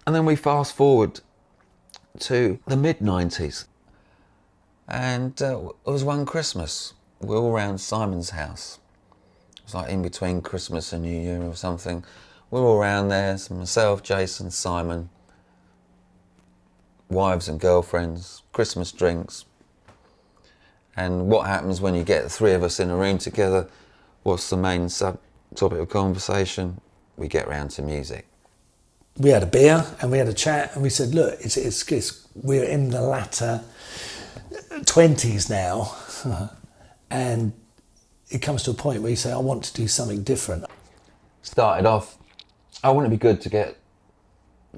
And then we fast forward to the mid-90s. And it was one Christmas. We were all around Simon's house. It was like in between Christmas and New Year or something. We were all around there, so myself, Jason, Simon, wives and girlfriends, Christmas drinks. And what happens when you get the three of us in a room together? What's the main topic of conversation? We get round to music. We had a beer and we had a chat and we said, look, we're in the latter 20s now and it comes to a point where you say, I want to do something different. Started off, I wouldn't it be good to get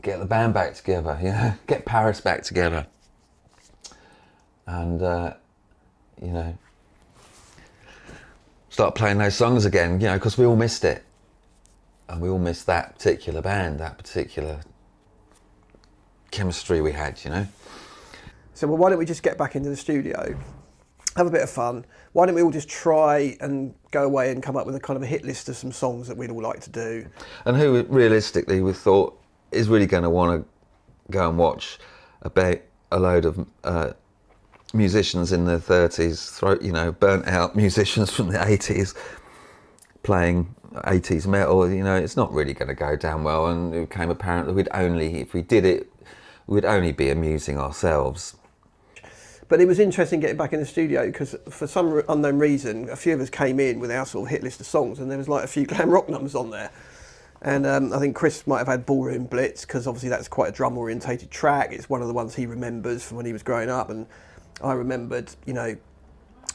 the band back together, you know, get Paris back together. And, you know, start playing those songs again, you know, because we all missed it. And we all missed that particular band, that particular chemistry we had, you know. So, well, why don't we just get back into the studio, have a bit of fun? Why don't we all just try and go away and come up with a kind of a hit list of some songs that we'd all like to do? And who realistically we thought is really going to want to go and watch a load of musicians in their 30s, you know, burnt out musicians from the 80s playing 80s metal, you know, it's not really going to go down well. And it became apparent that if we did it, we'd only be amusing ourselves. But it was interesting getting back in the studio because for some unknown reason, a few of us came in with our sort of hit list of songs and there was like a few glam rock numbers on there. And I think Chris might have had Ballroom Blitz because obviously that's quite a drum orientated track. It's one of the ones he remembers from when he was growing up. And I remembered, you know,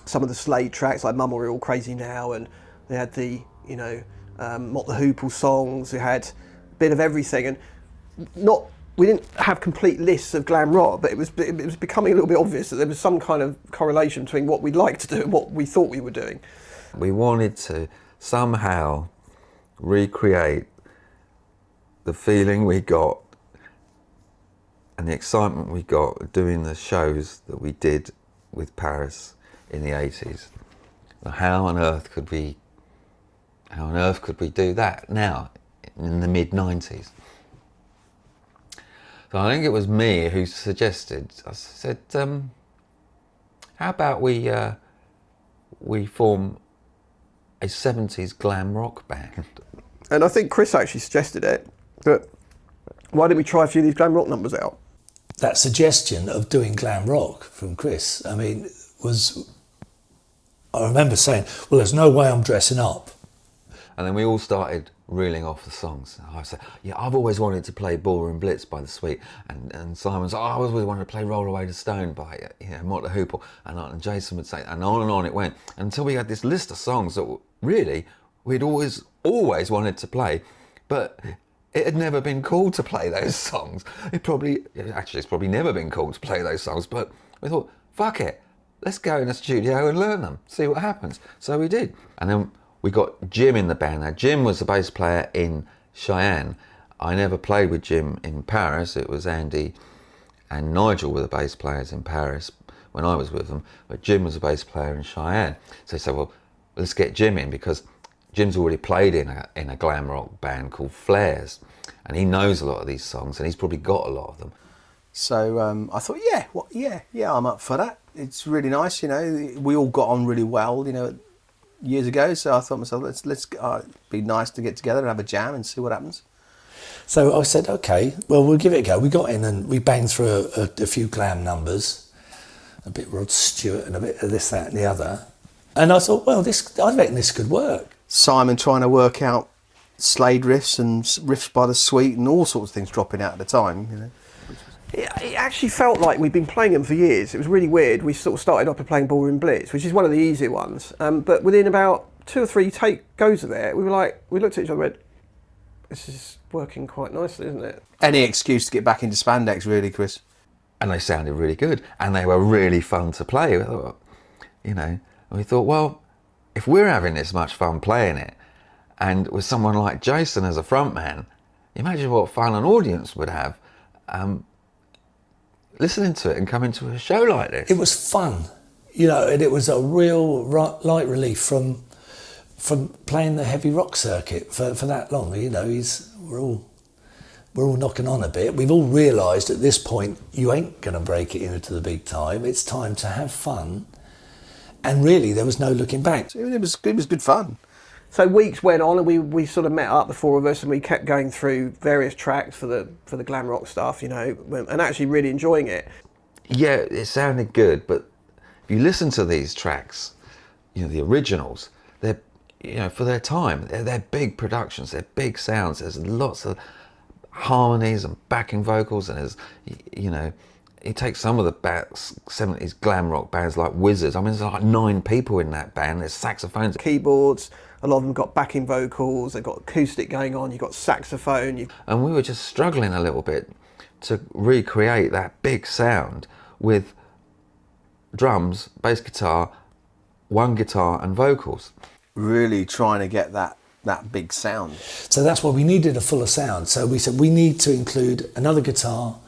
some of the Slade tracks like Mum We're All Crazy Now, and they had the, you know, Mott the Hoople songs. We had a bit of everything, and we didn't have complete lists of glam rock, but it was becoming a little bit obvious that there was some kind of correlation between what we'd like to do and what we thought we were doing. We wanted to somehow recreate the feeling we got and the excitement we got doing the shows that we did with Paris in the 80s. How on earth could we do that now in the mid-90s? So I think it was me who suggested, I said, how about we form a 70s glam rock band? And I think Chris actually suggested it, but why don't we try a few of these glam rock numbers out? That suggestion of doing glam rock from Chris, I mean, I remember saying, well, there's no way I'm dressing up. And then we all started reeling off the songs. I said, yeah, I've always wanted to play Ballroom Blitz by The Sweet. And Simon's, I always wanted to play Roll Away the Stone by, you know, Mott the Hoople. And Jason would say, and on it went. Until we had this list of songs that really we'd always wanted to play. But it had never been cool to play those songs. It's probably never been cool to play those songs. But we thought, fuck it. Let's go in the studio and learn them, see what happens. So we did. And then we got Jim in the band. Now, Jim was the bass player in Cheyenne. I never played with Jim in Paris. It was Andy and Nigel were the bass players in Paris when I was with them. But Jim was the bass player in Cheyenne. So they said, well, let's get Jim in because Jim's already played in a glam rock band called Flares. And he knows a lot of these songs and he's probably got a lot of them. So I thought, yeah, I'm up for that. It's really nice, you know. We all got on really well, you know, years ago. So I thought to myself, let's be nice to get together and have a jam and see what happens. So I said, okay, well, we'll give it a go. We got in and we banged through a few glam numbers, a bit Rod Stewart and a bit of this, that, and the other. And I thought, well, I reckon this could work. Simon trying to work out Slade riffs and riffs by The Sweet and all sorts of things dropping out at the time, you know. It actually felt like we'd been playing them for years. It was really weird. We sort of started off with playing Ballroom Blitz, which is one of the easier ones. But within about 2 or 3 goes of it, we looked at each other and went, this is working quite nicely, isn't it? Any excuse to get back into Spandex, really, Chris. And they sounded really good and they were really fun to play. We thought, you know, and we thought, well, if we're having this much fun playing it and with someone like Jason as a frontman, imagine what fun an audience would have listening to it and coming to a show like this. It was fun, you know, and it was a real light relief from playing the heavy rock circuit for that long. You know, we're all we're all knocking on a bit. We've all realised at this point, you ain't going to break it into the big time. It's time to have fun. And really, there was no looking back. So it was good fun. So weeks went on, and we sort of met up, the four of us, and we kept going through various tracks for the glam rock stuff, you know, and actually really enjoying it. Yeah, it sounded good, but if you listen to these tracks, you know, the originals, they're, you know, for their time, they're big productions, they're big sounds. There's lots of harmonies and backing vocals, and there's, you know, you take some of the 70s glam rock bands like Wizards. I mean, there's like 9 people in that band. There's saxophones, Keyboards, a lot of them got backing vocals, they've got acoustic going on, you've got saxophone. and we were just struggling a little bit to recreate that big sound with drums, bass guitar, one guitar and vocals. Really trying to get that big sound. So that's why we needed a fuller sound. So we said we need to include another guitar,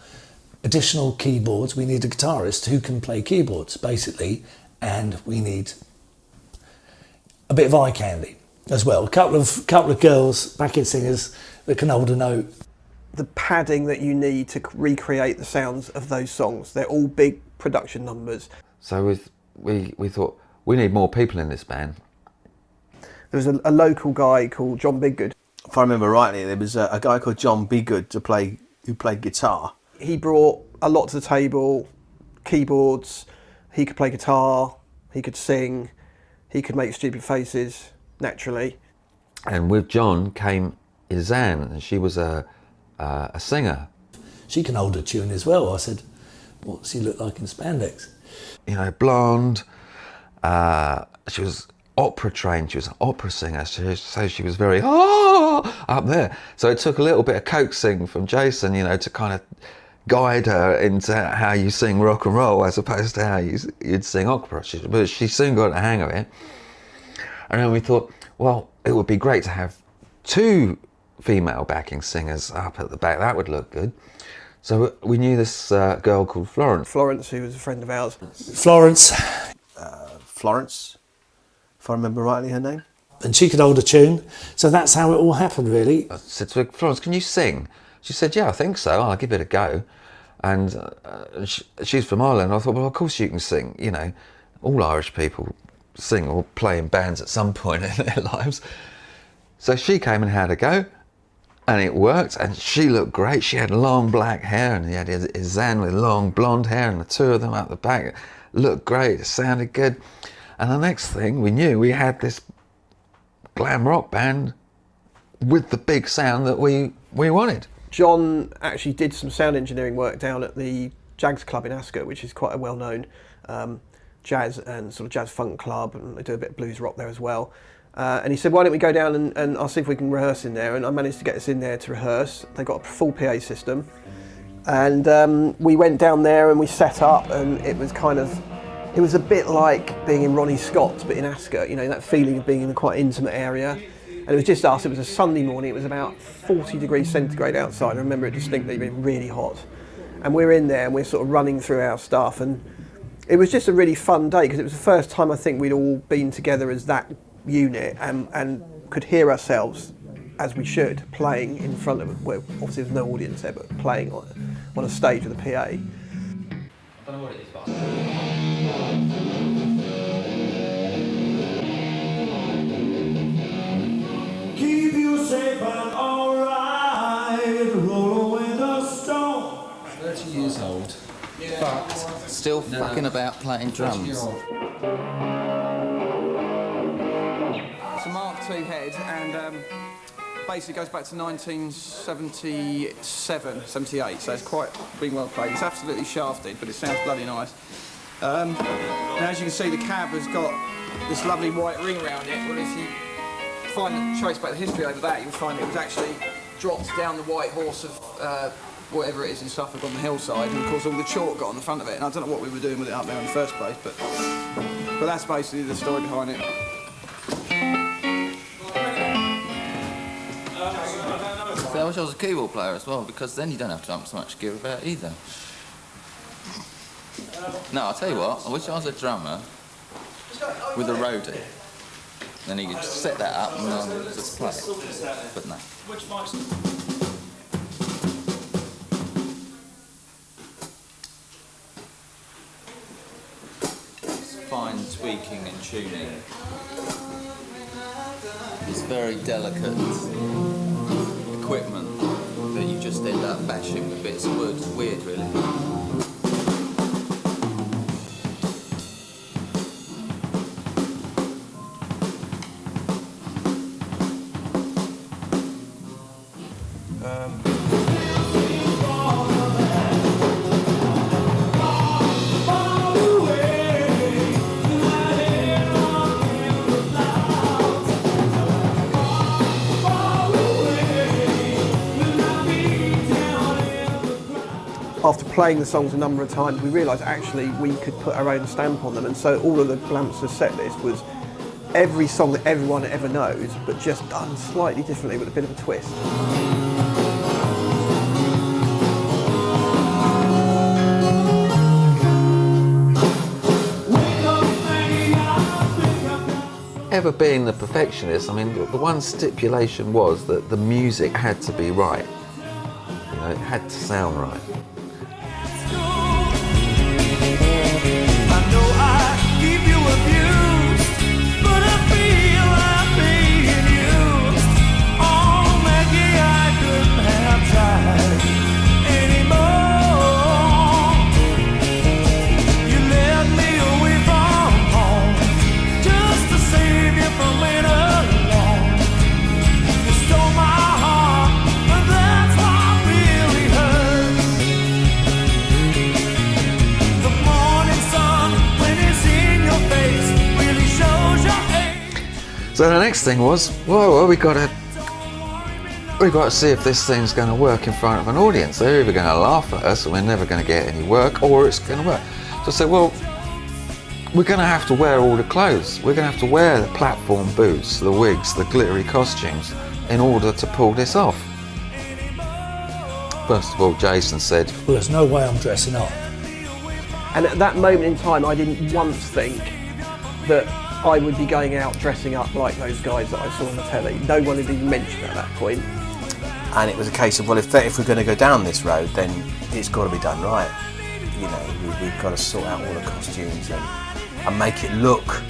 additional keyboards. We need a guitarist who can play keyboards, basically, and we need a bit of eye candy as well. A couple of girls, backing singers that can hold a note. The padding that you need to recreate the sounds of those songs. They're all big production numbers. So we thought, we need more people in this band. There was a local guy called John Biggood. If I remember rightly, there was a guy called John Biggood who played guitar. He brought a lot to the table, keyboards, he could play guitar, he could sing, he could make stupid faces, naturally. And with John came Izanne, and she was a singer. She can hold a tune as well. I said, what does he look like in spandex? You know, blonde. She was opera trained. She was an opera singer, so she was very up there. So it took a little bit of coaxing from Jason, you know, to kind of guide her into how you sing rock and roll as opposed to how you'd sing opera. But she soon got the hang of it. And then we thought, well, it would be great to have 2 female backing singers up at the back. That would look good. So we knew this girl called Florence. Florence, who was a friend of ours. Florence. Florence, if I remember rightly her name. And she could hold a tune. So that's how it all happened, really. I said to her, Florence, can you sing? She said, yeah, I think so. I'll give it a go. And she's from Ireland. I thought, well, of course you can sing. You know, all Irish people sing or play in bands at some point in their lives. So she came and had a go, and it worked. And she looked great. She had long black hair, and he had Izanne with long blonde hair, and the 2 of them at the back looked great. It sounded good. And the next thing we knew, we had this glam rock band with the big sound that we wanted. John actually did some sound engineering work down at the Jags Club in Ascot, which is quite a well-known jazz and sort of jazz funk club, and they do a bit of blues rock there as well. And he said, why don't we go down and I'll see if we can rehearse in there. And I managed to get us in there to rehearse. They got a full PA system. And we went down there and we set up, and it was a bit like being in Ronnie Scott's, but in Ascot, you know, that feeling of being in a quite intimate area. And it was just us. It was a Sunday morning. It was about 40 degrees centigrade outside. I remember it distinctly being really hot. And we're in there and we're sort of running through our stuff. And it was just a really fun day, because it was the first time I think we'd all been together as that unit and could hear ourselves as we should, playing in front of, well, obviously there's no audience there, but playing on a stage with a PA. I don't know what it is, but Keep you safe and alright. Roll away the stone. 30 years old, but still fucking about playing drums. It's a Mark II head, and basically goes back to 1977, 78, so it's quite been well played. It's absolutely shafted, but it sounds bloody nice. And as you can see, the cab has got this lovely white ring around it. Well, if you trace back the history over that, you'll find it was actually dropped down the White Horse of whatever it is in Suffolk on the hillside, and of course all the chalk got on the front of it, and I don't know what we were doing with it up there in the first place, but that's basically the story behind it. So I wish I was a keyboard player as well, because then you don't have to dump so much gear about either. No, I'll tell you what, I wish I was a drummer with a roadie. Then you could just set that up and just play it. But no. fine tweaking and tuning. It's very delicate equipment that you just end up bashing with bits of wood. It's weird, really. After playing the songs a number of times, we realised actually we could put our own stamp on them, and so all of the Glamsters set list was every song that everyone ever knows, but just done slightly differently with a bit of a twist. Ever being the perfectionist, I mean, the one stipulation was that the music had to be right. You know, it had to sound right. I know I keep you abused, but I feel I'm being used. Oh, Maggie, I couldn't have tried anymore. You led me away from home just to save you from it alone. You stole my heart, but that's what really hurts. The morning sun, when it's in your face, really shows your age. So the next thing was, well, we got to see if this thing's going to work in front of an audience. They're either going to laugh at us and we're never going to get any work, or it's going to work. So I said, well, we're going to have to wear all the clothes. We're going to have to wear the platform boots, the wigs, the glittery costumes in order to pull this off. First of all, Jason said, Well, there's no way I'm dressing up. And at that moment in time, I didn't once think that I would be going out dressing up like those guys that I saw on the telly. No one had even mentioned at that point. And it was a case of, well, if we're going to go down this road, then it's got to be done right. You know, we've got to sort out all the costumes and make it look,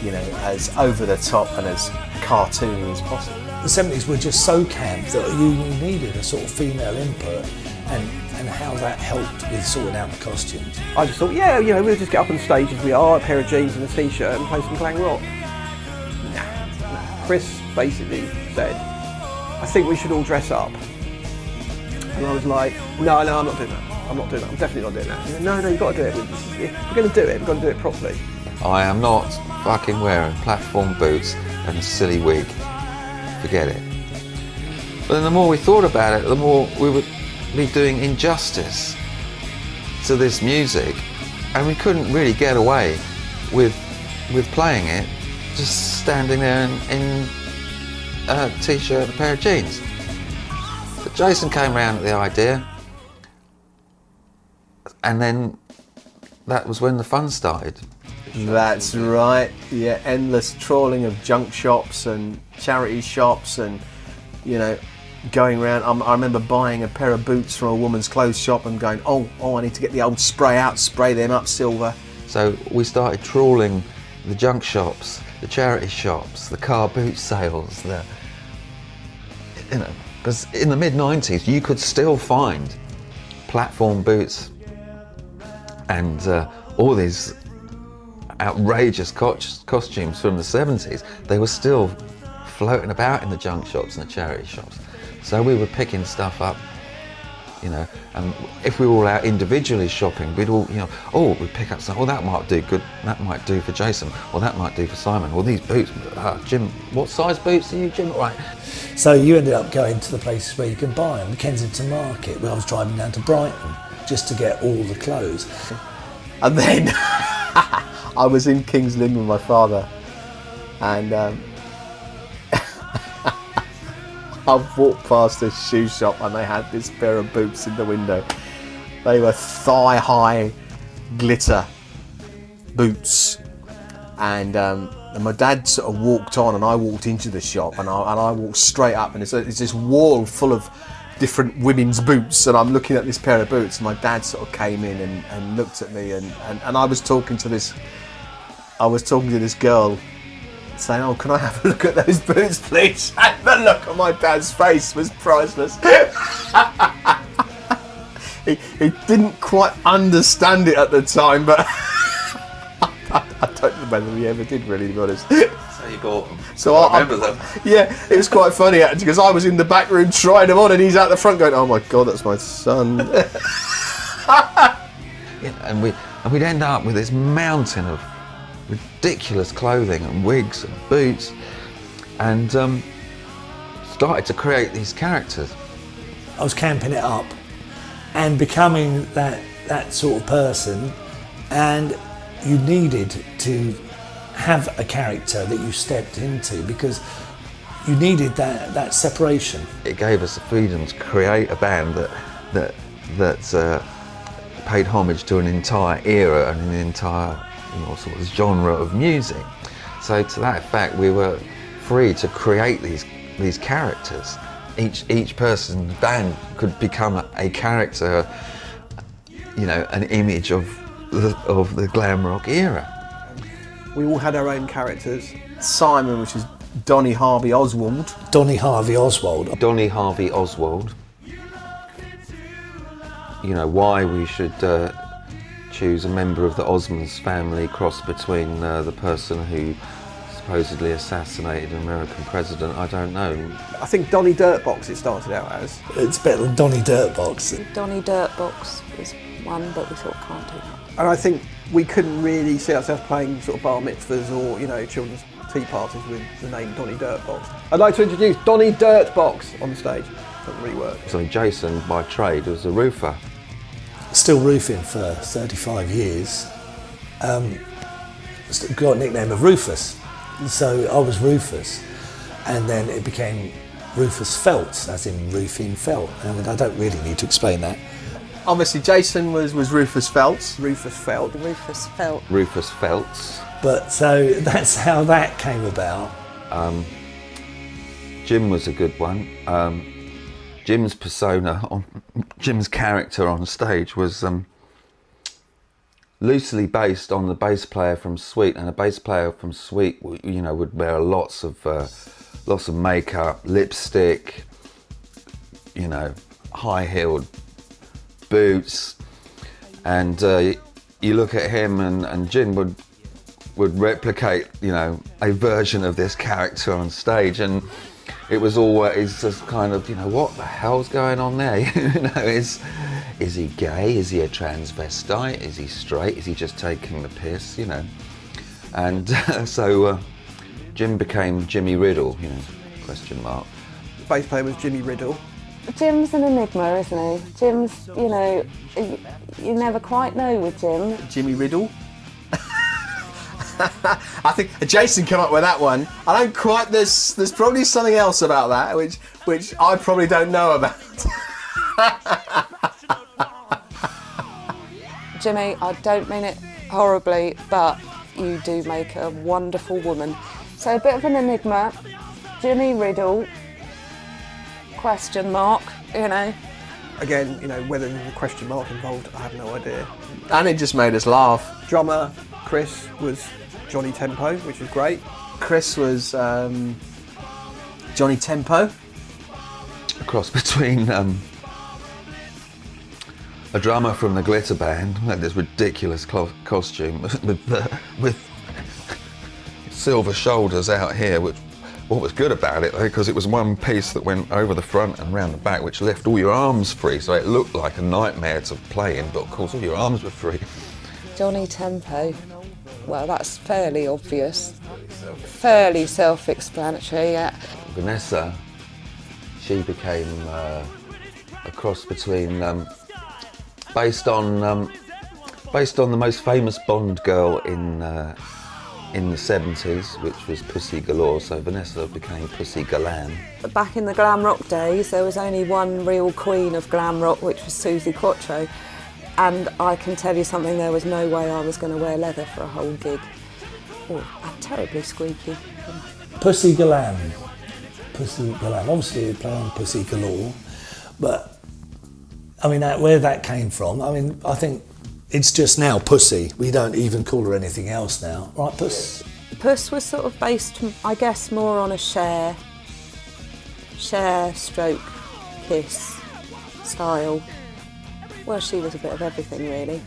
you know, as over the top and as cartoony as possible. The 70s were just so camp that you needed a sort of female input, and how that helped with sorting out the costumes. I just thought, yeah, you know, we'll just get up on stage as we are, a pair of jeans and a t-shirt, and play some Glam Rock. Nah. Chris basically said, I think we should all dress up. And I was like, no, I'm not doing that. I'm definitely not doing that. He went, no, you've got to do it. If we're going to do it, we've got to do it properly. I am not fucking wearing platform boots and a silly wig. Forget it. But then the more we thought about it, the more we would be doing injustice to this music, and we couldn't really get away with playing it just standing there in a t-shirt and a pair of jeans. But Jason came around at the idea, and then that was when the fun started. That's right. Yeah, endless trawling of junk shops and charity shops, and you know, going around. I remember buying a pair of boots from a woman's clothes shop and going, oh, I need to get the old spray out, spray them up silver. So we started trawling the junk shops, the charity shops, the car boot sales, because in the mid-90s you could still find platform boots and all these outrageous costumes from the 70s. They were still floating about in the junk shops and the charity shops. So we were picking stuff up, you know, and if we were all out individually shopping, we'd all, you know, we'd pick up something, that might do good, that might do for Jason, or that might do for Simon, or these boots, Jim, what size boots are you, Jim? Right. So you ended up going to the places where you can buy them, the Kensington Market, where I was driving down to Brighton just to get all the clothes. And then I was in King's Lynn with my father, and I've walked past a shoe shop and they had this pair of boots in the window. They were thigh-high glitter boots, and my dad sort of walked on and I walked into the shop, and I walked straight up, and it's this wall full of different women's boots, and I'm looking at this pair of boots, and my dad sort of came in and looked at me, and I was talking to this I was talking to this girl saying, "Oh, can I have a look at those boots, please?" And the look on my dad's face was priceless. he didn't quite understand it at the time, but I don't know whether he ever did, really, to be honest. So you bought them. So I remember them. Yeah, it was quite funny actually, because I was in the back room trying them on, and he's out the front going, "Oh my God, that's my son." Yeah, and we'd end up with this mountain of ridiculous clothing and wigs and boots, and started to create these characters. I was camping it up and becoming that sort of person, and you needed to have a character that you stepped into because you needed that separation. It gave us the freedom to create a band that paid homage to an entire era and an entire sort of genre of music. So to that effect, we were free to create these characters. Each person in the band could become a character, an image of the glam rock era. We all had our own characters. Simon, which is Donny Harvey Oswald. Donny Harvey Oswald. Donny Harvey Oswald. Why we should choose a member of the Osmonds family cross between the person who supposedly assassinated an American president, I don't know. I think Donny Dirtbox it started out as. It's better than Donny Dirtbox. Donny Dirtbox was one, but we thought can't do that. And I think we couldn't really see ourselves playing sort of bar mitzvahs or, children's tea parties with the name Donny Dirtbox. I'd like to introduce Donny Dirtbox on stage. Doesn't really work. So Jason, by trade, was a roofer. Still roofing for 35 years. Got a nickname of Rufus. So I was Rufus, and then it became Rufus Feltz, as in roofing felt. And I don't really need to explain that. Obviously, Jason was Rufus Feltz. Rufus Felt. Rufus Felt. Rufus Feltz. But so that's how that came about. Jim was a good one. Jim's Jim's character on stage was loosely based on the bass player from Sweet, and a bass player from Sweet, would wear lots of makeup, lipstick, high-heeled boots, and you look at him, and Jim would replicate, a version of this character on stage, and it was always just kind of, what the hell's going on there? Is he gay? Is he a transvestite? Is he straight? Is he just taking the piss? And so Jim became Jimmy Riddle, question mark. The bass player was Jimmy Riddle. Jim's an enigma, isn't he? Jim's, you never quite know with Jim. Jimmy Riddle. I think Jason came up with that one. I don't quite. There's probably something else about that which I probably don't know about. Jimmy, I don't mean it horribly, but you do make a wonderful woman. So a bit of an enigma. Jimmy Riddle. Question mark. Again, whether there's a question mark involved, I have no idea. And it just made us laugh. Drummer Chris was Johnny Tempo, which was great. Chris was Johnny Tempo. A cross between a drummer from the Glitter Band, who had this ridiculous costume with silver shoulders out here, which what was good about it, though, because it was one piece that went over the front and round the back, which left all your arms free, so it looked like a nightmare to play in, but of course all your arms were free. Johnny Tempo. Well, that's fairly obvious. Fairly self-explanatory, yeah. Vanessa, she became a cross between, based on the most famous Bond girl in the 70s, which was Pussy Galore, so Vanessa became Pussy Galan. Back in the glam rock days, there was only one real queen of glam rock, which was Susie Quattro. And I can tell you something, there was no way I was going to wear leather for a whole gig. Oh, I'm terribly squeaky. Pussy Galan. Pussy Galan. Obviously you're playing Pussy Galore, but I mean, where that came from, I mean, I think It's just now Pussy. We don't even call her anything else now. Right, Puss? Puss was sort of based, I guess, more on a share stroke kiss style. Well, she was a bit of everything, really.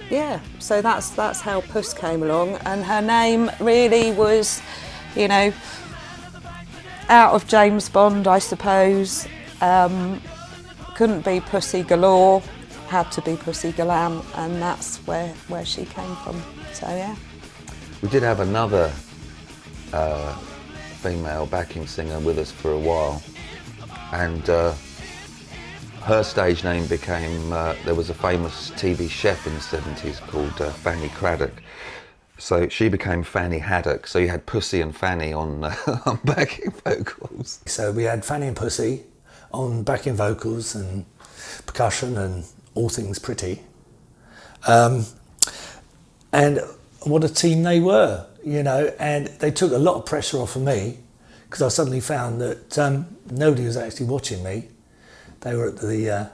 Yeah, so that's how Puss came along, and her name really was, you know, out of James Bond, I suppose. Couldn't be Pussy Galore, had to be Pussy Glam, and that's where she came from. So yeah. We did have another female backing singer with us for a while, and her stage name became, there was a famous TV chef in the 70s called Fanny Craddock. So she became Fanny Haddock. So you had Pussy and Fanny on, on backing vocals. So we had Fanny and Pussy on backing vocals and percussion and all things pretty. And what a team they were, you know, and they took a lot of pressure off of me, because I suddenly found that nobody was actually watching me. They were at the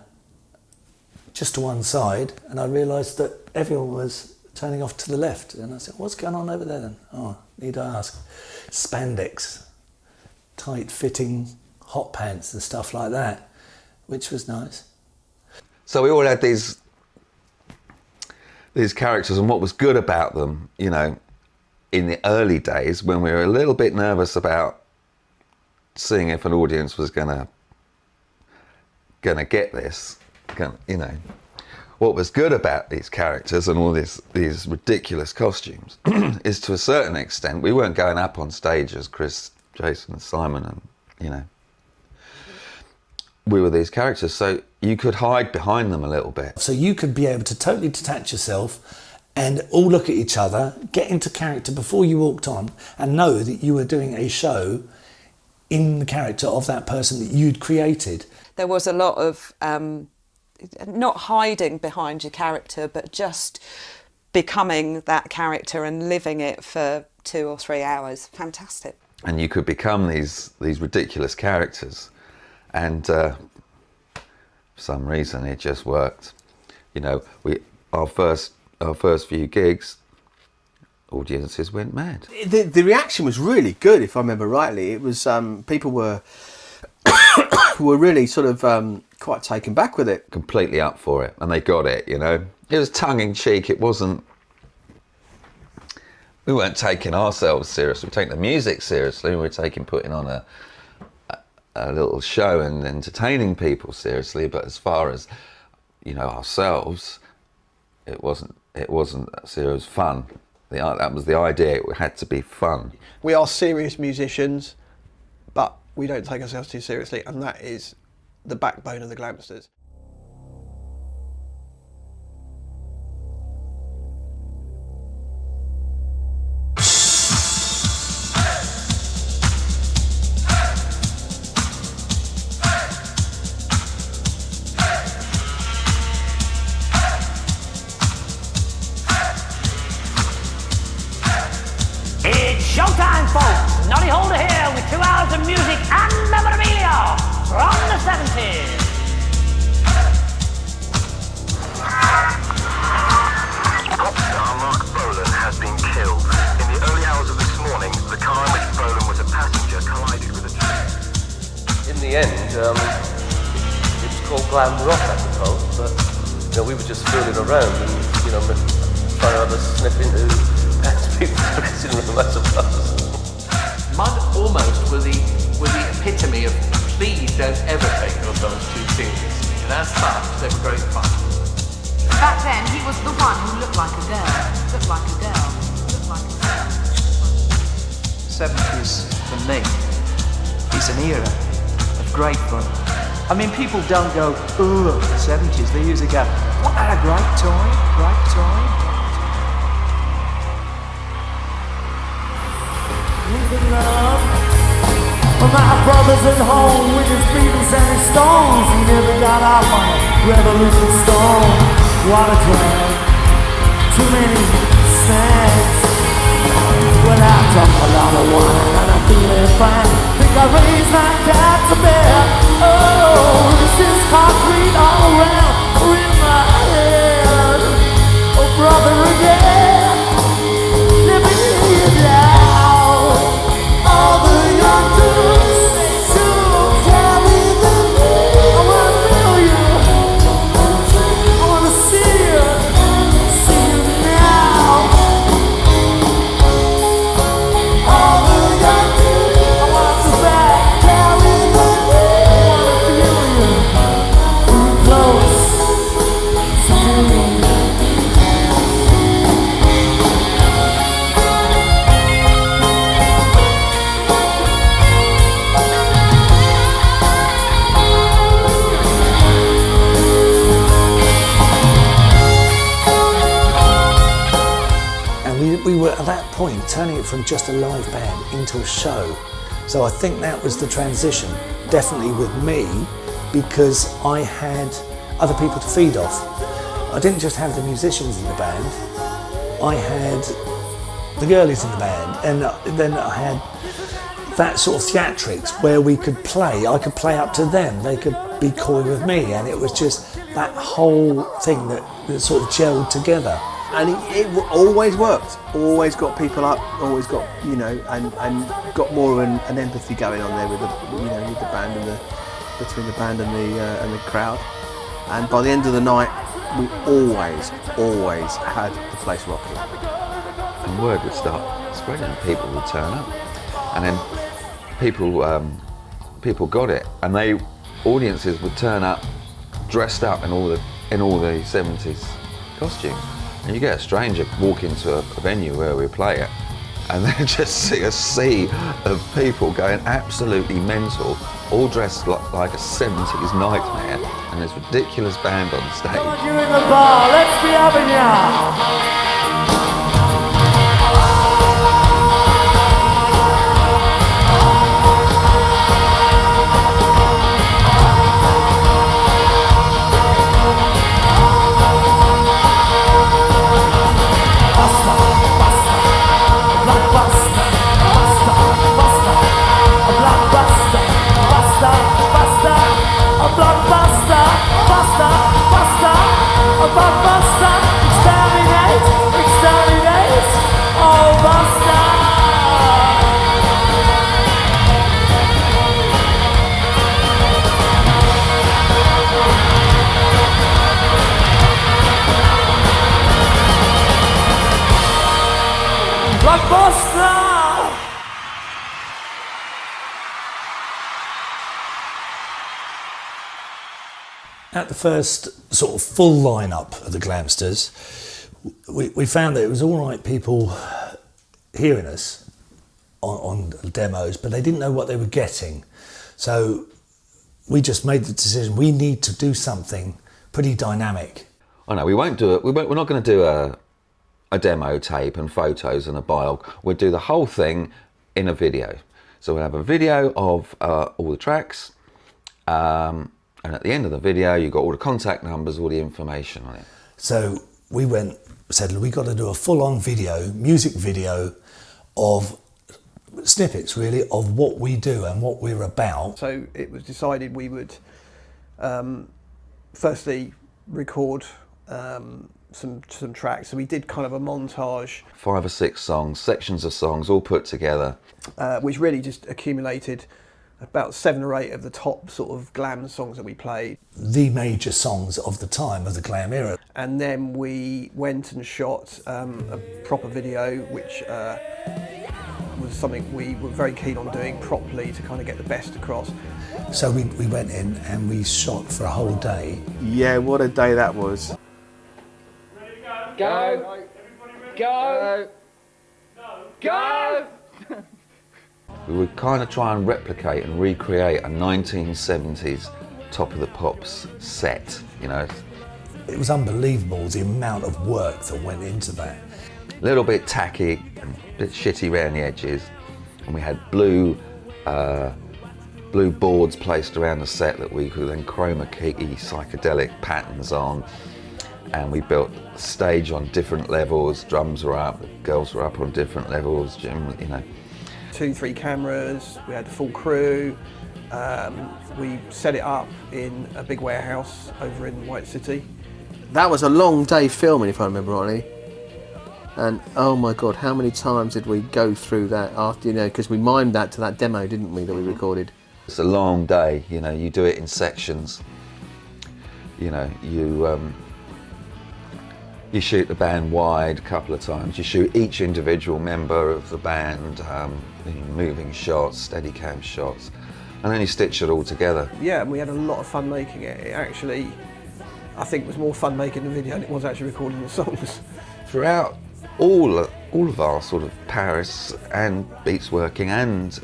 just to one side, and I realised that everyone was turning off to the left. And I said, "What's going on over there then?" "Oh, need I ask?" Spandex, tight-fitting hot pants and stuff like that, which was nice. So we all had these characters, and what was good about them, you know, in the early days when we were a little bit nervous about seeing if an audience was gonna get this, you know, what was good about these characters and all these ridiculous costumes is, to a certain extent, we weren't going up on stage as Chris, Jason and Simon, and, you know, we were these characters, so you could hide behind them a little bit. So you could be able to totally detach yourself and all look at each other, get into character before you walked on, and know that you were doing a show in the character of that person that you'd created. There was a lot of not hiding behind your character, but just becoming that character and living it for 2 or 3 hours. Fantastic. And you could become these ridiculous characters, and for some reason it just worked. You know, our first few gigs, audiences went mad. The reaction was really good, if I remember rightly. It was people were were really sort of quite taken back with it. Completely up for it, and they got it, you know. It was tongue-in-cheek, it wasn't... We weren't taking ourselves seriously, we were taking the music seriously, we were putting on a little show and entertaining people seriously, but as far as, you know, ourselves, it wasn't serious fun. That was the idea, it had to be fun. We are serious musicians, but we don't take ourselves too seriously, and that is the backbone of the Glamsters. Showtime, folks! Noddy Holder here with 2 hours of music and memorabilia from the 70s. Pop star Mark Bolan has been killed. In the early hours of this morning, the car in which Bolan was a passenger collided with a train. In the end, it was called Glam Rock, I suppose, but you know, we were just fooling around and, you know, trying to have a sniff into people's dressing room, I suppose. Mud almost were the epitome of please don't ever take yourselves too seriously. And as such, they were great fun. Back then, he was the one who looked like a girl. Looked like a girl. Looked like a girl. 70s, for me, is an era of great fun. I mean, people don't go, ugh, 70s. They usually go, what a great time, great time. Well, my brother's at home with his Beatles and his Stones. He never got out on a Revolution Stone. What a drag. Too many snacks. Well, I drunk a lot of wine and I'm feeling fine. I raise my cat to bed. Oh, this is concrete all around in my head. Oh, brother, again, let me hear you down. All the young dudes to carry the news. I wanna feel you. I wanna see you now. All the young dudes, I want to back carry the news. I wanna feel you close to me. And we were at that point turning it from just a live band into a show. So I think that was the transition, definitely with me, because I had other people to feed off. I didn't just have the musicians in the band, I had the girlies in the band, and then I had that sort of theatrics where we could play. I could play up to them, they could be coy with me, and it was just that whole thing that sort of gelled together. And it always worked. Always got people up. Always got, you know, and got more of an empathy going on there with the, you know, with the band and between the band and the crowd. And by the end of the night, we always had the place rocking. And word would start spreading. People would turn up, and then people got it, and audiences would turn up dressed up in all the 70s costumes. And you get a stranger walk into a venue where we play it, and they just see a sea of people going absolutely mental, all dressed like a 70s nightmare, and this ridiculous band on stage. You in the bar, let's be having ya. At the first sort of full lineup of the Glamsters, we found that it was all right people hearing us on demos, but they didn't know what they were getting. So we just made the decision, we need to do something pretty dynamic. Oh no, we won't do it. We're not going to do a demo tape and photos and a biog. We'll do the whole thing in a video. So we'll have a video of all the tracks, and at the end of the video, you've got all the contact numbers, all the information on it. So we said, we got to do a full-on video, music video of snippets, really, of what we do and what we're about. So it was decided we would firstly record some tracks. So we did kind of a montage. 5 or 6 songs, sections of songs, all put together. Which really just accumulated about 7 or 8 of the top sort of glam songs that we played. The major songs of the time, of the glam era. And then we went and shot a proper video, which was something we were very keen on doing properly to kind of get the best across. So we went in and we shot for a whole day. Yeah, what a day that was. Go! Go! Go! We would kind of try and replicate and recreate a 1970s Top of the Pops set, you know. It was unbelievable the amount of work that went into that. A little bit tacky and a bit shitty around the edges, and we had blue boards placed around the set that we could then chroma key psychedelic patterns on, and we built a stage on different levels. Drums were up, the girls were up on different levels, you know. 2-3 cameras, we had a full crew. We set it up in a big warehouse over in White City. That was a long day filming, if I remember rightly. And oh my God, how many times did we go through that after, because we mimed that to that demo, didn't we, that we recorded? It's a long day, you do it in sections. You shoot the band wide a couple of times. You shoot each individual member of the band, moving shots, Steadicam shots, and then you stitch it all together. Yeah, and we had a lot of fun making it. It actually, I think, was more fun making the video than it was actually recording the songs. Throughout all of our sort of Paris and Beats Working and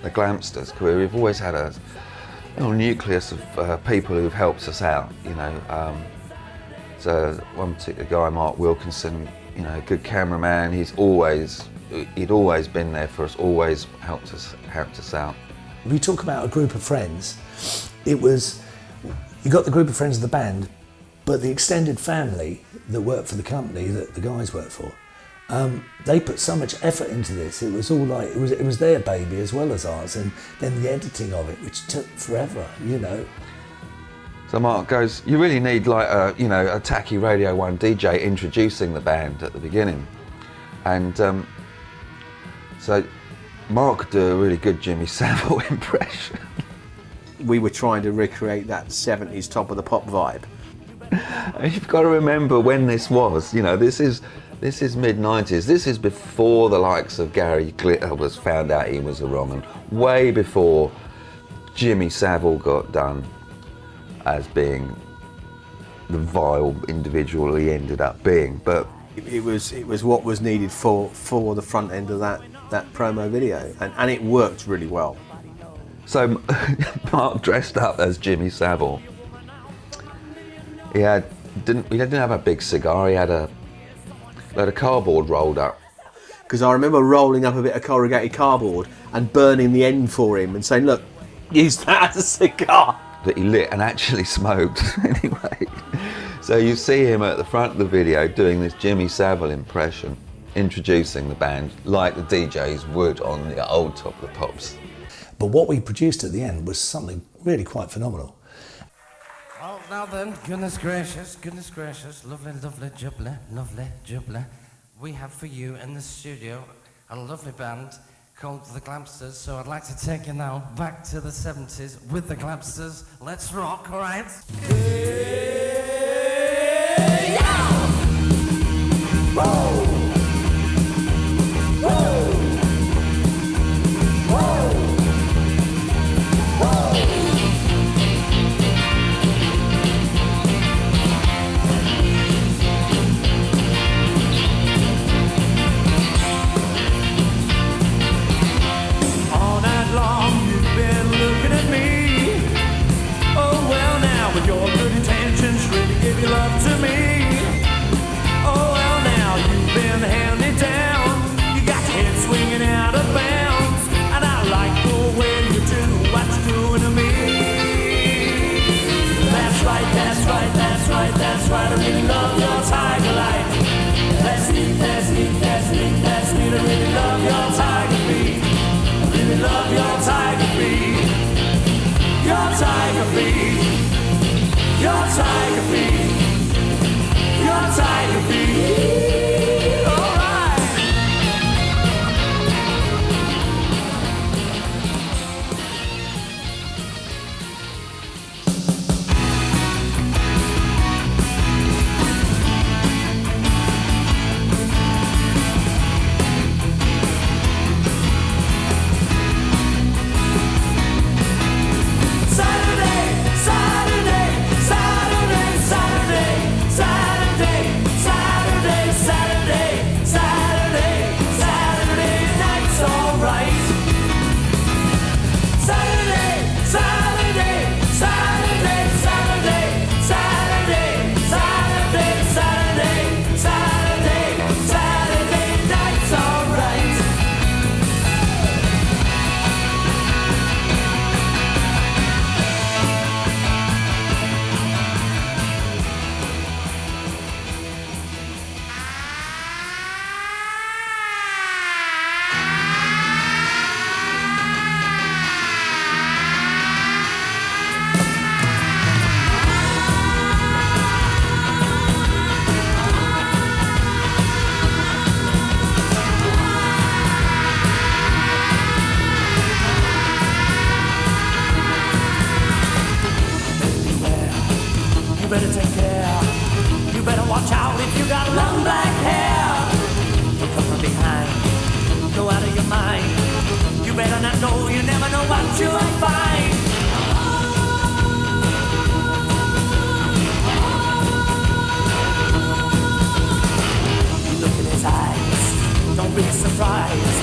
the Glamsters career, we've always had a nucleus of people who've helped us out. So one particular guy, Mark Wilkinson, a good cameraman. He'd always been there for us, always helped us out. If you talk about a group of friends, it was, you got the group of friends of the band, but the extended family that worked for the company that the guys worked for, they put so much effort into this. It was all like, it was their baby as well as ours, and then the editing of it, which took forever, So Mark goes, you really need like a tacky Radio 1 DJ introducing the band at the beginning. And so Mark could do a really good Jimmy Savile impression. We were trying to recreate that 70s top of the pop vibe. You've got to remember when this was, this is mid-90s. This is before the likes of Gary Glitter was found out he was a wrong, and way before Jimmy Savile got done as being the vile individual he ended up being. But it was what was needed for the front end of that promo video, and it worked really well. So Mark dressed up as Jimmy Savile. He didn't have a big cigar. He had a cardboard rolled up. Because I remember rolling up a bit of corrugated cardboard and burning the end for him and saying, "Look, use that as a cigar." That he lit and actually smoked anyway. So you see him at the front of the video doing this Jimmy Savile impression, introducing the band like the DJs would on the old Top of the Pops. But what we produced at the end was something really quite phenomenal. Oh, now then, goodness gracious, lovely, jubbly. We have for you in the studio a lovely band called the Glamsters, so I'd like to take you now back to the 70s with the Glamsters. Let's rock, all right? Hey, yeah! Whoa! Whoa! Whoa! Your good intentions really give your love to me. Oh well, now you've been handed down. You got your head swinging out of bounds, and I like the way you do what you're doing to me. That's right, that's right, that's right, that's right. I really love your tiger light. That's neat, that's neat, that's neat, that's neat. I really love your tiger feet. I really love your tiger feet. Your tiger feet. Your tiger feet, your tiger feet, all right. You got long black hair. You come from behind. Go out of your mind. You better not go. You never know what you'll find. You look in his eyes. Don't be surprised.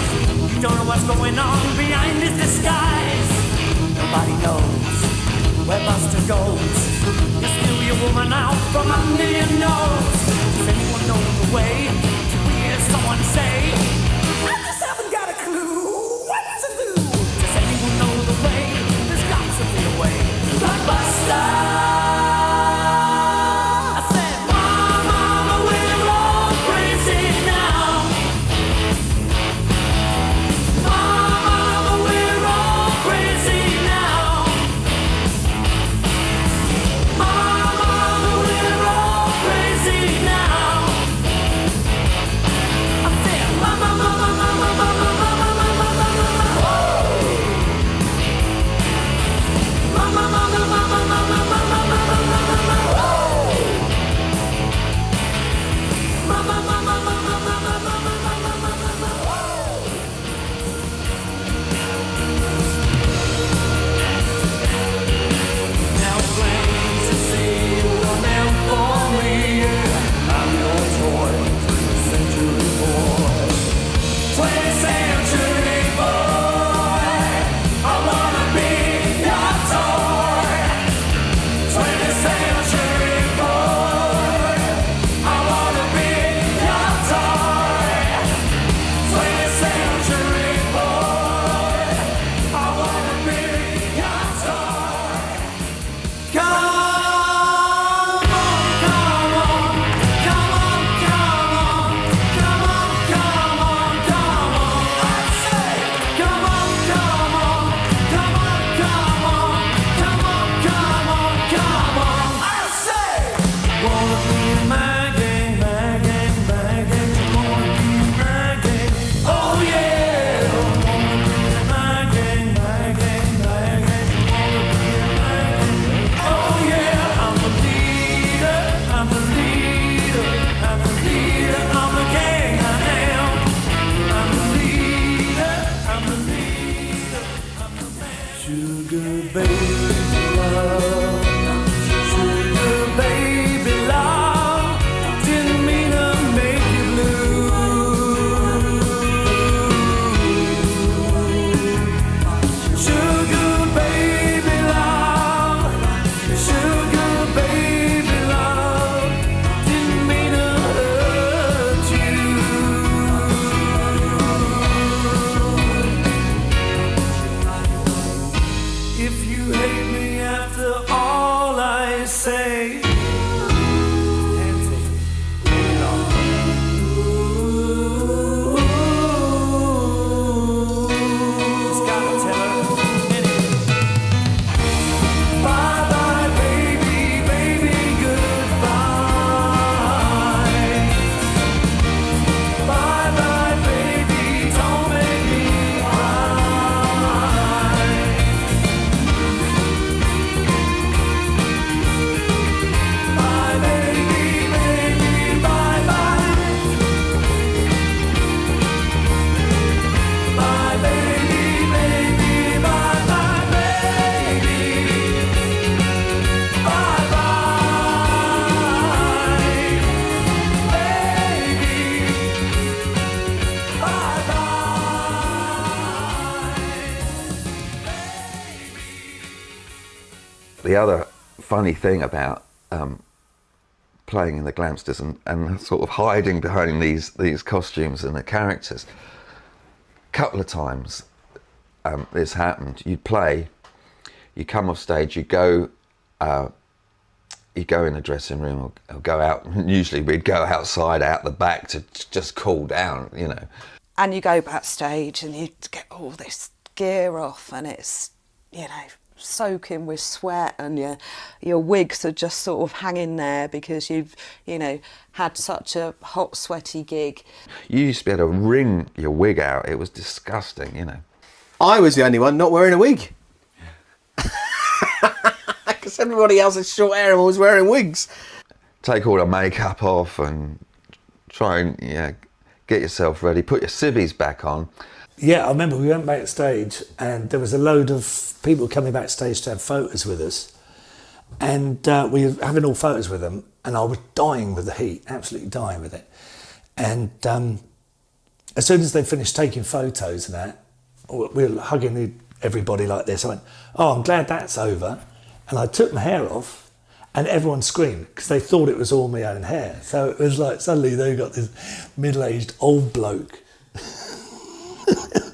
You don't know what's going on behind his disguise. Nobody knows where Buster goes. You steal your woman out from under your nose. Does anyone know the way to hear someone say, I just haven't got a clue. What does it do? Does anyone know the way? There's got to be a way. Like Buster. I said, Mama, we're all crazy now. Mama, we're all crazy now. Mama, we're all crazy now. I said, Mama, Mama, Mama, Mama, Mama, Mama, Mama, woo. Mama, Mama, Mama, Mama, Mama, Mama, Mama, woo. Mama, Mama, Mama, Mama, Mama, Mama, Mama, woo. Now plain to see you are meant for me. I'm your toy, 20th century boy. 20th century boy. I wanna be your toy. 20th century boy. I wanna be your toy. 20th century boy. I wanna be your toy. Come on, come on, come on, come on, come on, come on, come on. I say, come on, come on, come on, come on, come on, come on, come on. I say, wanna be in my gang, my gang, my gang. Wanna be in my gang. Oh yeah, wanna be in my gang, my gang, my gang. Wanna be in my gang. Oh yeah, I'm the leader, I'm the leader, I'm the leader, I'm the gang, I am. I'm the leader, I'm the leader, I'm the man. Sugar baby love, sugar baby love, didn't mean to make you blue. Sugar baby love, sugar baby love, didn't mean to hurt you. If you hate me after all I say, hands in, bring it on. Just gotta tell her, anyway. Bye bye, baby, baby, goodbye. Bye bye, baby, don't make me cry. Bye, baby, baby, bye bye. Bye, baby, baby, bye bye, baby. Bye bye, baby. Bye bye. The other funny thing about playing in the Glamsters and sort of hiding behind these costumes and the characters, a couple of times this happened. You'd play, you come off stage, you go in the dressing room or go out, and usually we'd go outside, out the back to just cool down, you know. And you go backstage and you get all this gear off and it's, you know, soaking with sweat and your wigs are just sort of hanging there because you've, you know, had such a hot, sweaty gig. You used to be able to wring your wig out. It was disgusting, you know. I was the only one not wearing a wig. Because everybody else had short hair and was wearing wigs. take all the makeup off and try and get yourself ready, put your civvies back on. Yeah, I remember we went backstage and there was a load of people coming backstage to have photos with us. And we were having all photos with them, and I was dying with the heat, absolutely dying with it. And as soon as they finished taking photos and that, we were hugging everybody like this. I went, "Oh, I'm glad that's over." And I took my hair off, and everyone screamed because they thought it was all my own hair. So it was like suddenly they got this middle-aged old bloke.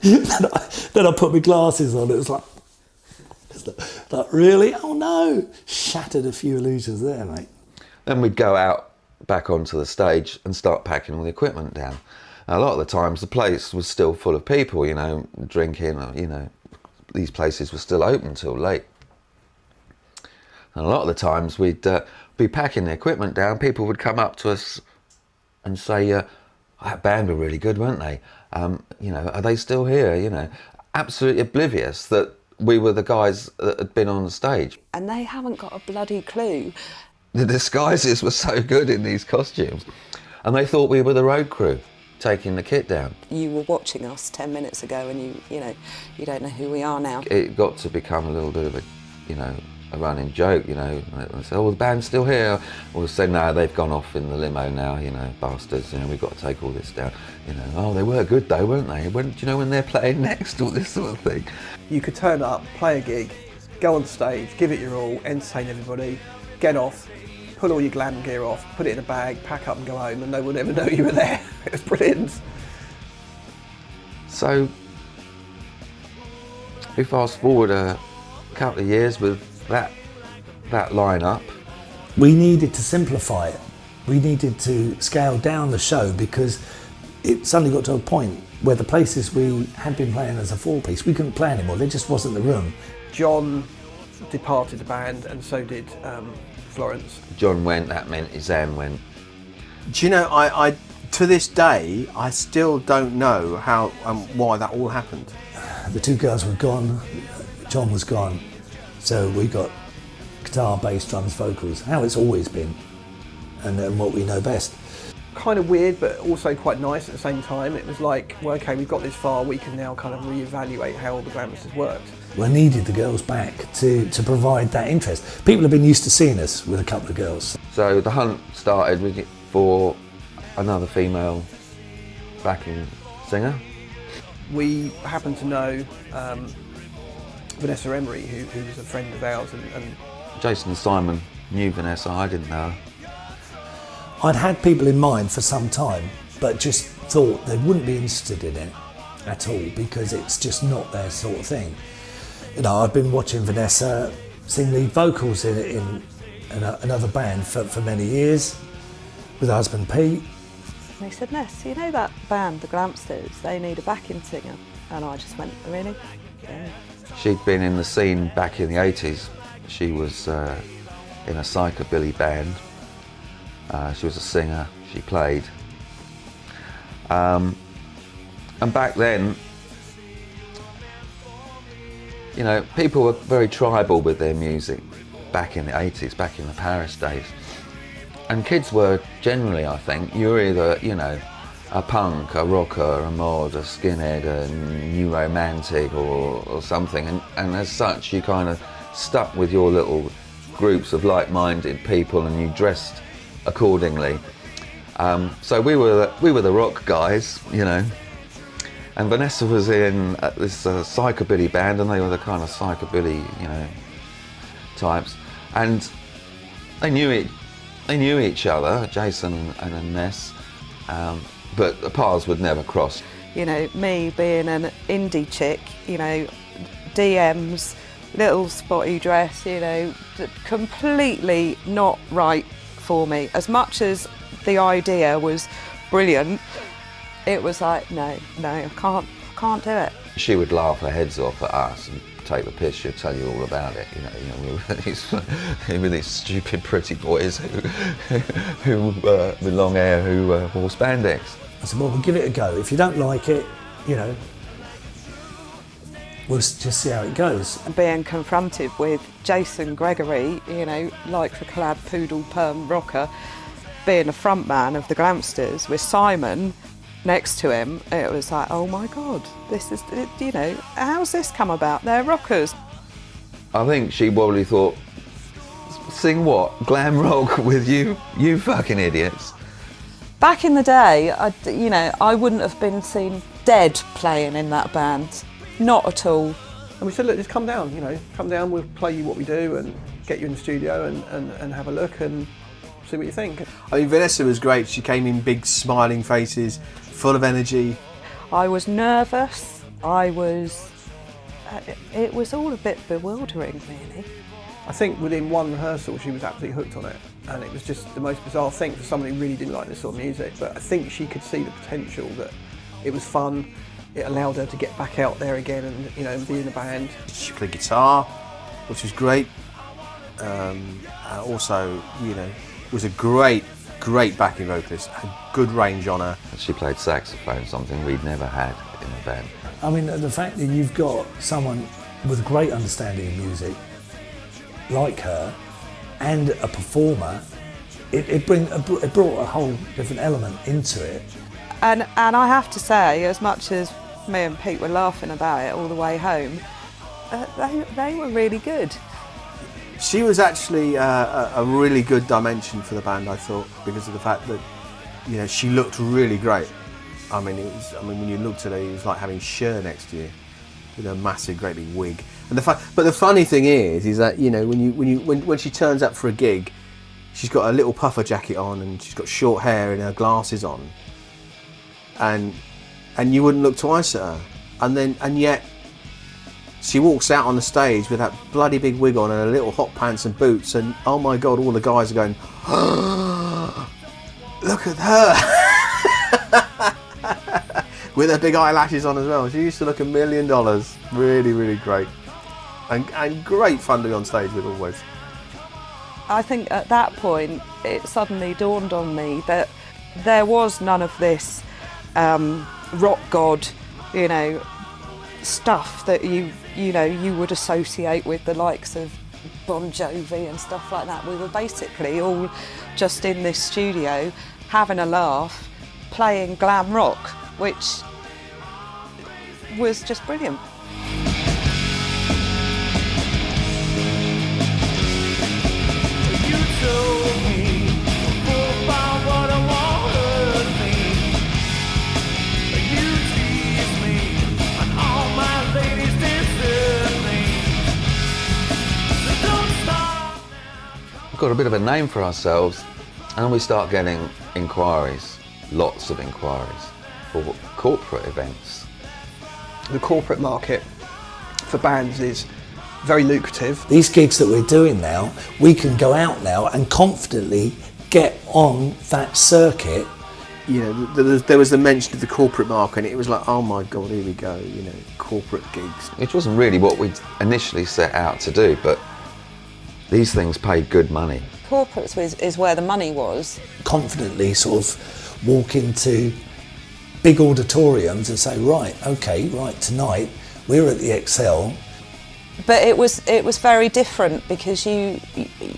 Then I put my glasses on. It was like, really? Oh no! Shattered a few illusions there, mate. Then we'd go out back onto the stage and start packing all the equipment down. A lot of the times the place was still full of people, drinking, these places were still open till late. And a lot of the times we'd be packing the equipment down, people would come up to us and say, that band were really good, weren't they? Are they still here? Absolutely oblivious that we were the guys that had been on the stage. And they haven't got a bloody clue. The disguises were so good in these costumes. And they thought we were the road crew taking the kit down. You were watching us 10 minutes ago and you don't know who we are now. It got to become a little bit of a running joke, and they said, "Oh, the band's still here." Or say, "No, they've gone off in the limo now, bastards, we've got to take all this down." "Oh, they were good though, weren't they? Do you know when they're playing next?" All this sort of thing. You could turn up, play a gig, go on stage, give it your all, entertain everybody, get off, pull all your glam gear off, put it in a bag, pack up and go home, and no one ever know you were there. It was brilliant. So we fast forward a couple of years with that lineup. We needed to simplify it. We needed to scale down the show because it suddenly got to a point where the places we had been playing as a four-piece, we couldn't play anymore. There just wasn't the room. John departed the band, and so did Florence. John went, that meant Izam went. Do you know, I to this day, I still don't know how why that all happened. The two girls were gone, John was gone, so we got guitar, bass, drums, vocals, how it's always been, and what we know best. Kind of weird, but also quite nice at the same time. It was like, well, okay, we've got this far, we can now kind of reevaluate how the Glamsters worked. We needed the girls back to provide that interest. People have been used to seeing us with a couple of girls. So the hunt started for another female backing singer. We happened to know Vanessa Emery, who was a friend of ours, and Jason and Simon knew Vanessa, I didn't know her. I'd had people in mind for some time, but just thought they wouldn't be interested in it at all because it's just not their sort of thing. I'd been watching Vanessa sing lead vocals in another band for many years with her husband Pete. And they said, "Ness, you know that band, the Glamsters, they need a backing singer." And I just went, "Really?" Yeah. She'd been in the scene back in the 80s. She was in a psychobilly band. She was a singer, she played. And back then, people were very tribal with their music back in the 80s, back in the Paris days. And kids were generally, I think, you were either, a punk, a rocker, a mod, a skinhead, a new romantic or something. And as such, you kind of stuck with your little groups of like-minded people and you dressed accordingly. So we were the rock guys, and Vanessa was in this psychobilly band, and they were the kind of psychobilly, types, and they knew each other, Jason and Ness, but the paths would never cross. Me being an indie chick, DMs, little spotty dress, completely not right for me. As much as the idea was brilliant, it was like, no, I can't do it. She would laugh her heads off at us and take the piss. She'd tell you all about it. We were these stupid pretty boys who with long hair who wore spandex. I said, well, we'll give it a go. If you don't like it, we'll just see how it goes. Being confronted with Jason Gregory, lycra-clad poodle perm rocker, being a front man of the Glamsters with Simon next to him, it was like, oh my God, this is, you know, how's this come about? They're rockers. I think she probably thought, sing what? Glam rock with you fucking idiots. Back in the day, I wouldn't have been seen dead playing in that band. Not at all. And we said, look, just come down, come down, we'll play you what we do and get you in the studio and have a look and see what you think. I mean, Vanessa was great. She came in big smiling faces, full of energy. I was nervous. It was all a bit bewildering, really. I think within one rehearsal she was absolutely hooked on it, and it was just the most bizarre thing for somebody who really didn't like this sort of music, but I think she could see the potential, that it was fun, it allowed her to get back out there again and be in a band. She played guitar, which was great. Also, was a great backing vocalist, had good range on her. She played saxophone, something we'd never had in the band. I mean, the fact that you've got someone with a great understanding of music like her and a performer, it brought a whole different element into it. And I have to say, as much as me and Pete were laughing about it all the way home, they were really good. She was actually a really good dimension for the band, I thought, because of the fact that she looked really great. I mean, when you looked at her, it was like having Cher next to you with a massive, great big wig. And but the funny thing is that when she turns up for a gig, she's got a little puffer jacket on and she's got short hair and her glasses on, and you wouldn't look twice at her, and yet she walks out on the stage with that bloody big wig on and her little hot pants and boots, and oh my God, all the guys are going, oh, look at her. With her big eyelashes on as well. She used to look $1 million. Really, really great. And great fun to be on stage with always. I think at that point it suddenly dawned on me that there was none of this rock god, stuff that you would associate with the likes of Bon Jovi and stuff like that. We were basically all just in this studio having a laugh, playing glam rock, which was just brilliant. You told me about what I wanted me. You teased me, and all my ladies desert me. So don't stop. We've got a bit of a name for ourselves, and we start getting inquiries, lots of inquiries for corporate events. The corporate market for bands is very lucrative. These gigs that we're doing now, we can go out now and confidently get on that circuit. There was the mention of the corporate market, and it was like, oh my God, here we go, corporate gigs. Which wasn't really what we initially set out to do, but these things paid good money. Corporates is where the money was. Confidently sort of walk into big auditoriums and say, right, tonight we're at the Excel. But it was very different because you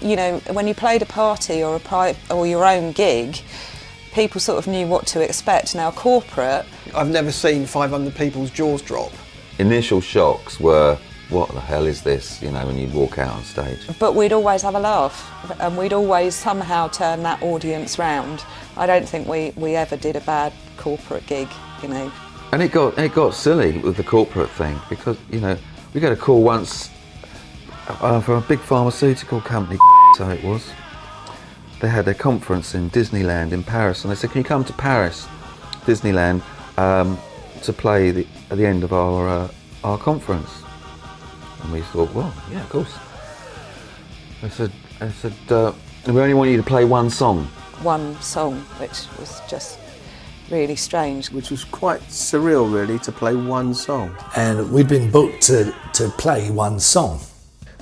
know when you played a party or or your own gig, people sort of knew what to expect. Now corporate, I've never seen 500 people's jaws drop. Initial shocks were, what the hell is this? When you walk out on stage. but we'd always have a laugh and we'd always somehow turn that audience round. I don't think we ever did a bad corporate gig, And it got silly with the corporate thing because we got a call once from a big pharmaceutical company, so it was. They had a conference in Disneyland in Paris, and they said, "Can you come to Paris, Disneyland, to play at the end of our conference?" And we thought, well, yeah, of course. I said, we only want you to play one song. One song, which was just really strange. Which was quite surreal, really, to play one song. And we'd been booked to play one song.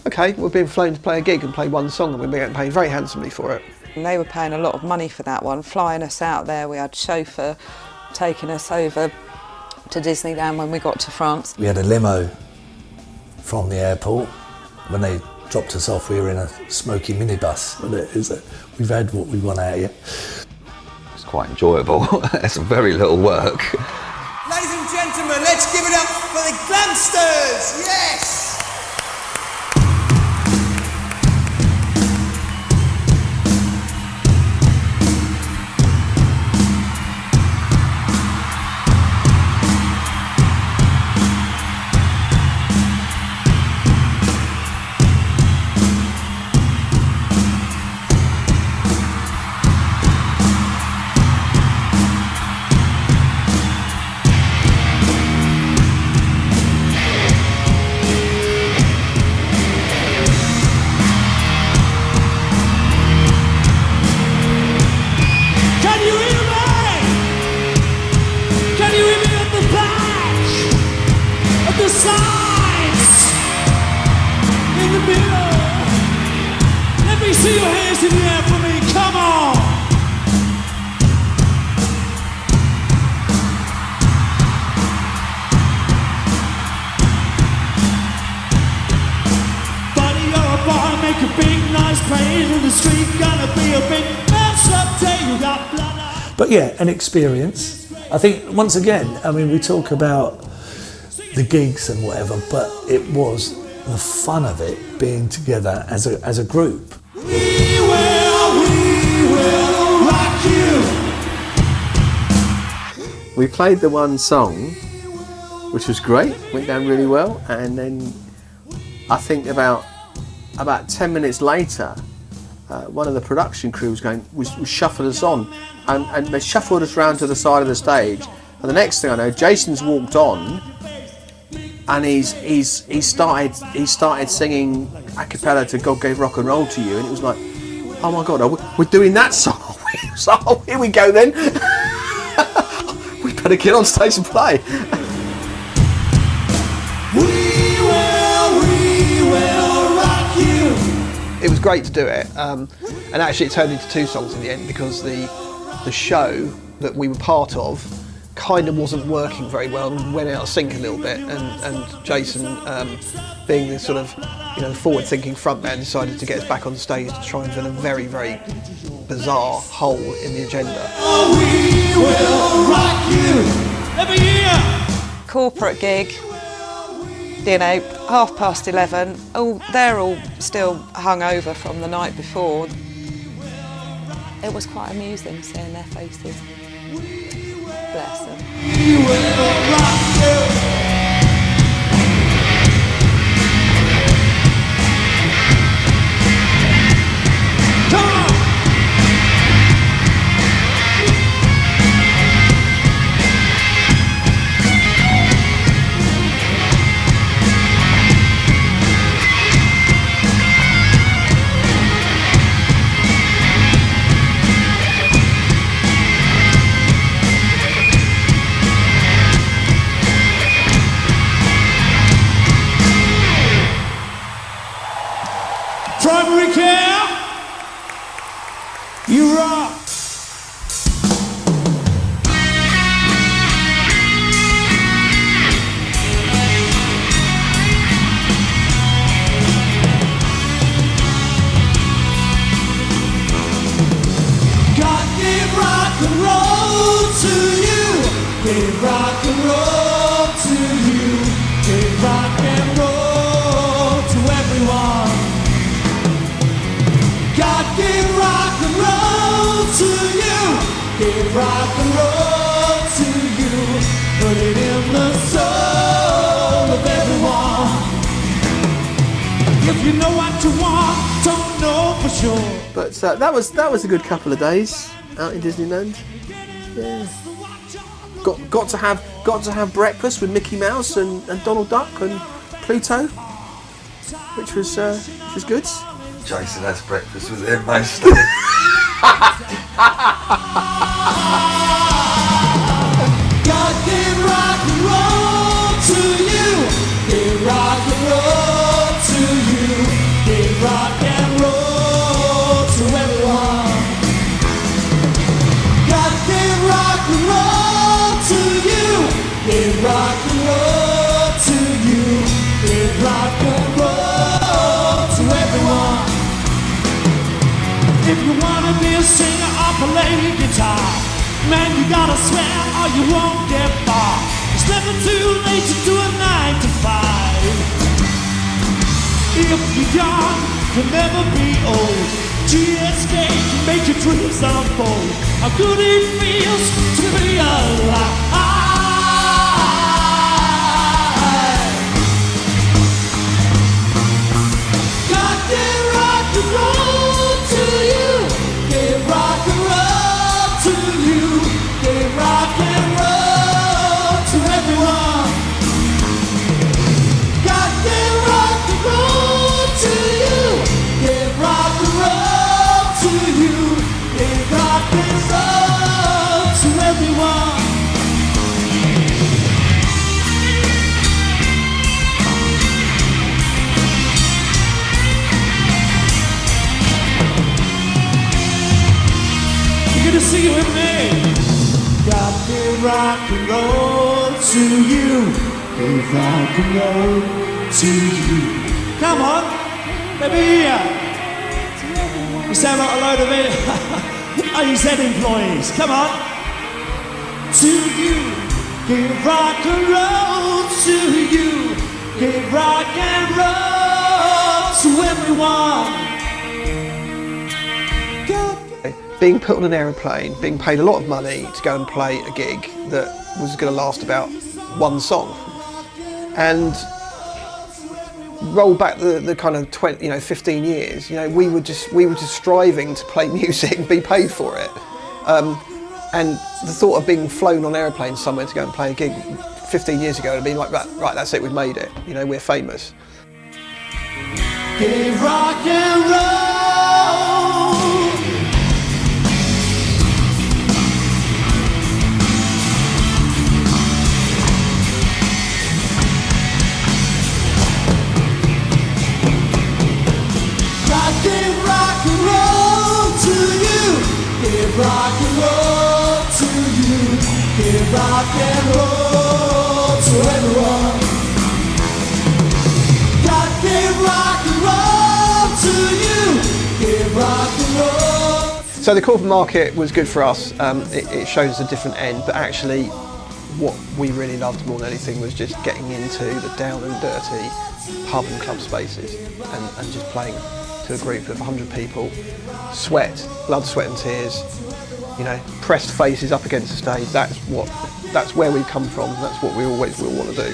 Okay, we've been flown to play a gig and play one song, and we've been getting paid very handsomely for it. And they were paying a lot of money for that one, flying us out there. We had a chauffeur taking us over to Disneyland when we got to France. We had a limo from the airport when they dropped us off. We were in a smoky minibus, and we've had what we want out of you. It's quite enjoyable. It's very little work. Ladies and gentlemen, let's give it up for the Glamsters! Yes! See your hands in the air for me, come on! Buddy, you're a boy, make a big noise playing in the street. Gonna be a big man someday, you got blood. But yeah, an experience. I think, once again, I mean, we talk about the gigs and whatever, but it was the fun of it being together as a group. We will rock you. We played the one song, which was great, went down really well, and then I think about 10 minutes later, one of the production crew was shuffled us on, and they shuffled us round to the side of the stage, and the next thing I know, Jason's walked on, and he started singing a cappella to God Gave Rock and Roll to You, and it was like, oh my God, we're doing that song. So here we go then. We better get on stage and play. We will rock you. It was great to do it, and actually it turned into 2 songs in the end because the show that we were part of kind of wasn't working very well and went out of sync a little bit, and Jason, being the sort of forward-thinking frontman, decided to get us back on stage to try and fill a very, very bizarre hole in the agenda. We will rock you every year. Corporate gig, 11:30. Oh, they're all still hungover from the night before. It was quite amusing seeing their faces. Bless them. We will rock you. Come on. Primary care, you rock. God gave rock and roll to you. Gave rock and roll to you. Gave rock and roll to everyone. God gave rock and roll to you. Gave rock and roll to you. Put it in the soul of everyone. If you know what you want, don't know for sure. But that was a good couple of days out in Disneyland. Yeah. Got to have breakfast with Mickey Mouse and Donald Duck and Pluto, which was good. Jason has breakfast with him mostly. God gave rock and roll to you. Gave rock and roll to you. Gave rock and roll to everyone. God gave rock and roll to you. Gave rock and roll to you. Gave rock and roll to everyone. Man, you gotta swear or you won't get far. It's never too late to do a 9 to 5. If you're young, you'll never be old. GSK can make your dreams unfold. How good it feels to be alive. God gave rock and roll to you. Gave rock and roll to you. Gave rock and roll to everyone. God gave rock and roll to you. Gave rock and roll to you. Gave rock and roll to everyone. You're gonna sing it with me. God gave rock and roll to you. Gave rock and roll to you. Come on, let me hear. You sound like a load of it. AZ employees. Come on. To you. Give rock and roll to you. Give rock and roll to everyone. Being put on an aeroplane, being paid a lot of money to go and play a gig that was going to last about one song, and roll back the kind of 15 years. We were just striving to play music and be paid for it, and the thought of being flown on aeroplanes somewhere to go and play a gig 15 years ago would have been like, right, that's it, we've made it. We're famous. Give rock and roll. Give rock and roll to you. Give rock and roll to you. Give rock and roll to everyone. God gave rock and roll to you. Give rock and roll. So the corporate market was good for us. It showed us a different end, but actually what we really loved more than anything was just getting into the down and dirty pub and club spaces and just playing to a group of 100 people, sweat, blood, sweat and tears, pressed faces up against the stage. That's where we come from. That's what we always will want to do.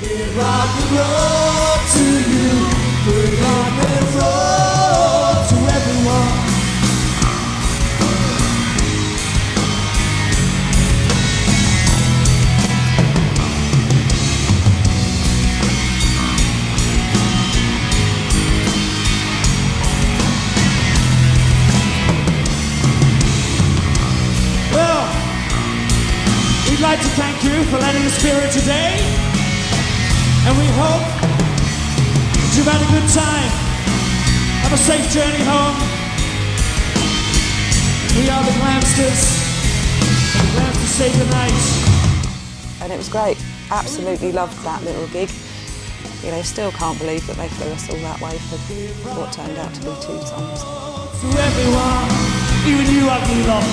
Give rock and roll to you. Give rock and roll to everyone. We'd like to thank you for lending us spirit today, and we hope that you've had a good time. Have a safe journey home. We are the Glamsters, and the Glamsters say goodnight. And it was great. Absolutely loved that little gig. Still can't believe that they flew us all that way for what turned out to be 2 songs. To everyone, even you ugly lot.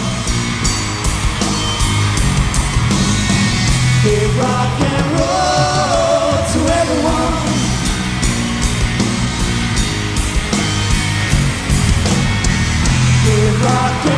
Give rock and roll to everyone. Give rock and